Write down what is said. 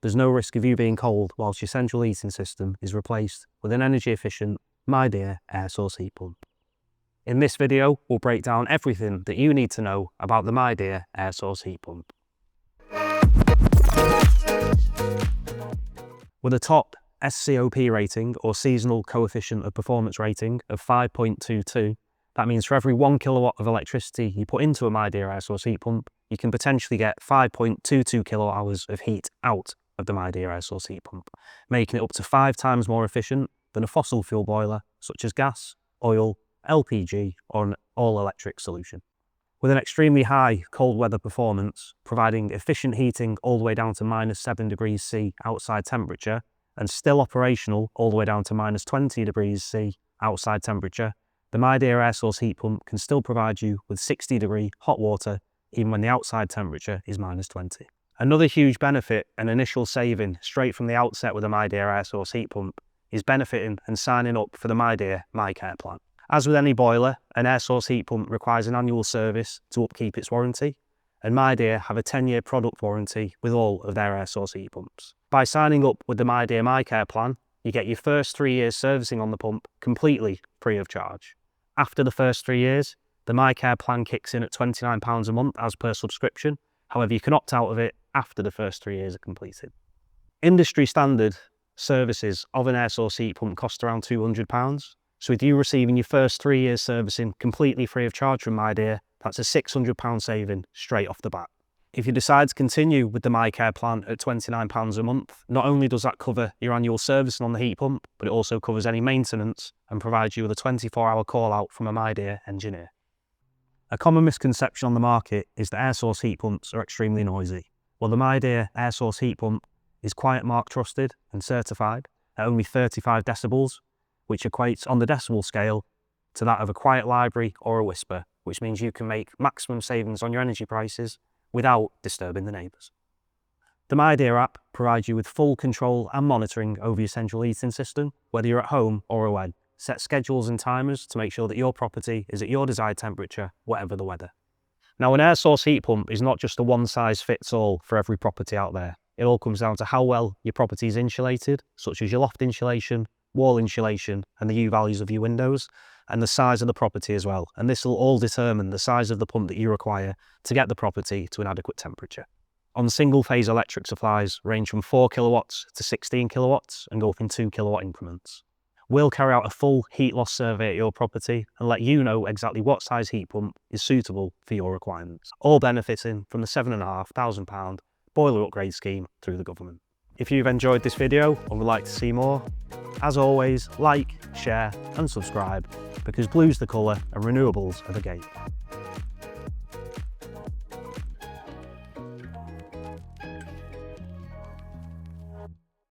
there's no risk of you being cold whilst your central heating system is replaced with an energy efficient Midea air source heat pump. In this video, we'll break down everything that you need to know about the Midea air source heat pump. With a top SCOP rating, or seasonal coefficient of performance rating, of 5.22, that means for every 1 kilowatt of electricity you put into a Midea air source heat pump, you can potentially get 5.22 kilowatt hours of heat out of the Midea air source heat pump, making it up to 5 times more efficient than a fossil fuel boiler such as gas, oil, LPG or an all-electric solution. With an extremely high cold weather performance, providing efficient heating all the way down to -7 degrees C outside temperature, and still operational all the way down to -20 degrees C outside temperature, the Midea air source heat pump can still provide you with 60-degree hot water even when the outside temperature is -20. Another huge benefit and initial saving straight from the outset with the Midea air source heat pump is benefiting and signing up for the Midea MyCare plan. As with any boiler, an air source heat pump requires an annual service to upkeep its warranty, and Midea have a 10-year product warranty with all of their air source heat pumps. By signing up with the Midea MyCare plan, you get your first 3 years servicing on the pump completely free of charge. After the first 3 years, the MyCare plan kicks in at £29 a month as per subscription. However, you can opt out of it after the first 3 years are completed. Industry standard services of an air source heat pump cost around £200. So with you receiving your first 3 years servicing completely free of charge from Midea, that's a £600 saving straight off the bat. If you decide to continue with the MyCare plan at £29 a month, not only does that cover your annual servicing on the heat pump, but it also covers any maintenance and provides you with a 24-hour call out from a Midea engineer. A common misconception on the market is that air source heat pumps are extremely noisy. Well, the Midea air source heat pump is Quiet Mark trusted and certified at only 35 decibels, which equates on the decibel scale to that of a quiet library or a whisper, which means you can make maximum savings on your energy prices without disturbing the neighbours. The Midea app provides you with full control and monitoring over your central heating system, whether you're at home or away. Set schedules and timers to make sure that your property is at your desired temperature, whatever the weather. Now, an air source heat pump is not just a one-size-fits-all for every property out there. It all comes down to how well your property is insulated, such as your loft insulation, wall insulation and the U values of your windows, and the size of the property as well. And this will all determine the size of the pump that you require to get the property to an adequate temperature. On single phase electric supplies range from 4 kilowatts to 16 kilowatts and go up in 2 kilowatt increments. We'll carry out a full heat loss survey at your property and let you know exactly what size heat pump is suitable for your requirements, all benefiting from the £7,500 boiler upgrade scheme through the government. If you've enjoyed this video and would like to see more, as always, like, share and subscribe, because blue's the colour and renewables are the game.